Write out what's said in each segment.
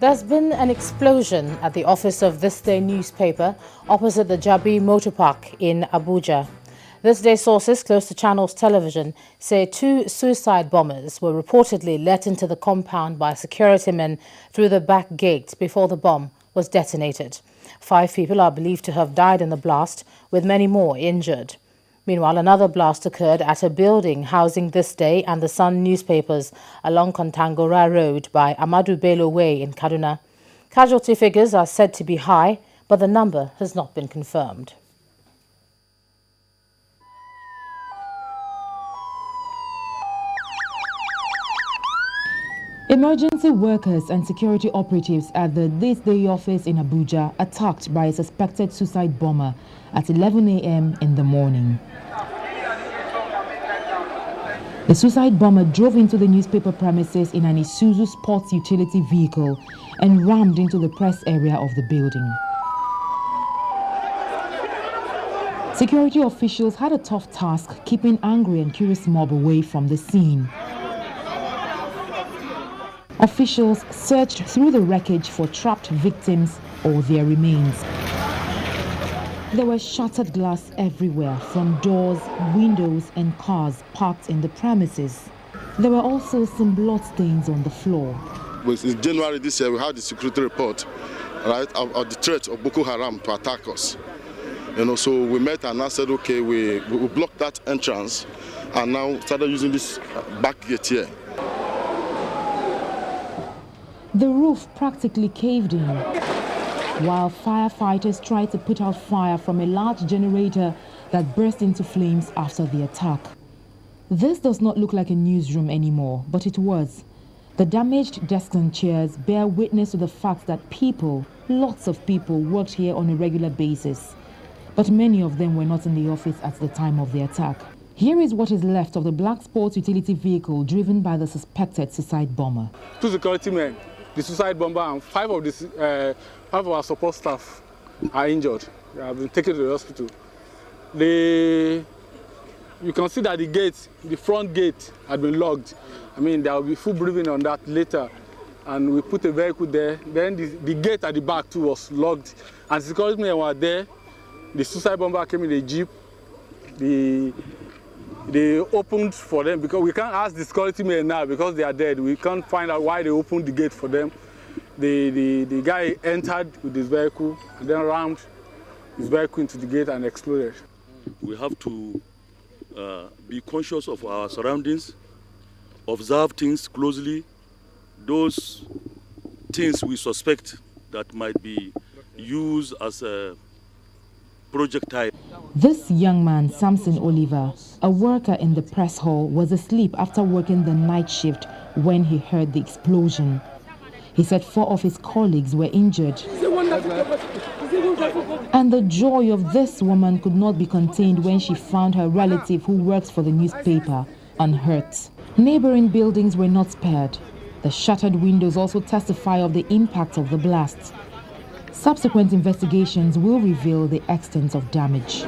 There's been an explosion at the office of Thisday Newspaper opposite the Jabi Motor Park in Abuja. Thisday sources close to Channels Television say 2 suicide bombers were reportedly let into the compound by security men through the back gate before the bomb was detonated. 5 people are believed to have died in the blast, with many more injured. Meanwhile, another blast occurred at a building housing Thisday and the Sun newspapers along Kontangora Road by Ahmadu Bello Way in Kaduna. Casualty figures are said to be high, but the number has not been confirmed. Emergency workers and security operatives at the Thisday office in Abuja attacked by a suspected suicide bomber at 11 a.m. in the morning. The suicide bomber drove into the newspaper premises in an Isuzu sports utility vehicle and rammed into the press area of the building. Security officials had a tough task keeping angry and curious mob away from the scene. Officials searched through the wreckage for trapped victims or their remains. There was shattered glass everywhere from doors, windows and cars parked in the premises. There were also some blood stains on the floor. In January this year, we had the security report, right, of the threat of Boko Haram to attack us. So we met and I said, okay, we blocked that entrance and now started using this back gate here. The roof practically caved in, while firefighters tried to put out fire from a large generator that burst into flames after the attack. This does not look like a newsroom anymore, but it was. The damaged desks and chairs bear witness to the fact that people, lots of people, worked here on a regular basis. But many of them were not in the office at the time of the attack. Here is what is left of the black sports utility vehicle driven by the suspected suicide bomber. 2 security men, the suicide bomber, and 5 of our support staff are injured. They have been taken to the hospital. You can see that the front gate had been locked. There will be full briefing on that later. And we put a vehicle there. Then the gate at the back too was locked. And the security men were there. The suicide bomber came in a jeep. They opened for them because we can't ask the security men now because they are dead. We can't find out why they opened the gate for them. The guy entered with his vehicle and then rammed his vehicle into the gate and exploded. We have to be conscious of our surroundings, observe things closely. Those things we suspect that might be used as a projectile. This young man, Samson Oliver, a worker in the press hall, was asleep after working the night shift when he heard the explosion. He said 4 of his colleagues were injured. And the joy of this woman could not be contained when she found her relative who works for the newspaper unhurt. Neighboring buildings were not spared. The shattered windows also testify of the impact of the blast. Subsequent investigations will reveal the extent of damage.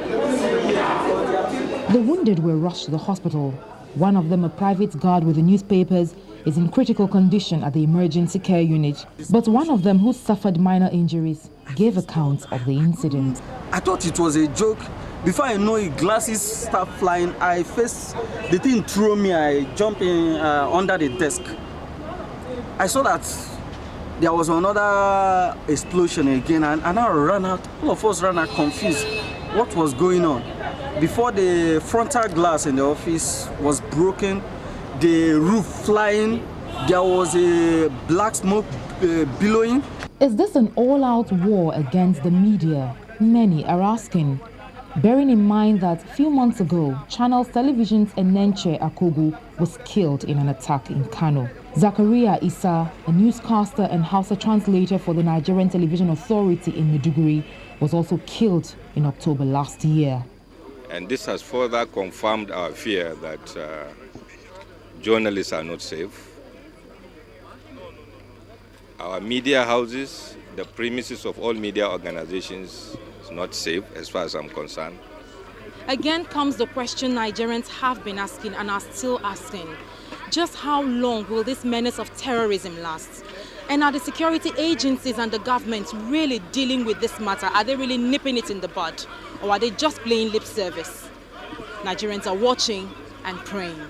The wounded were rushed to the hospital. One of them, a private guard with the newspapers, is in critical condition at the emergency care unit. But one of them, who suffered minor injuries, gave accounts of the incident. I thought it was a joke. Before I know it, glasses start flying. The thing threw me. I jumped in under the desk. I saw that there was another explosion again, and I ran out. All of us ran out confused. What was going on? Before the frontal glass in the office was broken, the roof flying, there was a black smoke billowing. Is this an all-out war against the media? Many are asking. Bearing in mind that a few months ago, Channels Television's Enenche Akogu was killed in an attack in Kano. Zakaria Issa, a newscaster and Hausa translator for the Nigerian Television Authority in Maiduguri, was also killed in October last year. And this has further confirmed our fear that journalists are not safe. Our media houses, the premises of all media organizations, is not safe as far as I'm concerned. Again comes the question Nigerians have been asking and are still asking. Just how long will this menace of terrorism last? And are the security agencies and the government really dealing with this matter? Are they really nipping it in the bud? Or are they just playing lip service? Nigerians are watching and praying.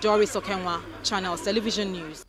Doris Okenwa, Channels Television News.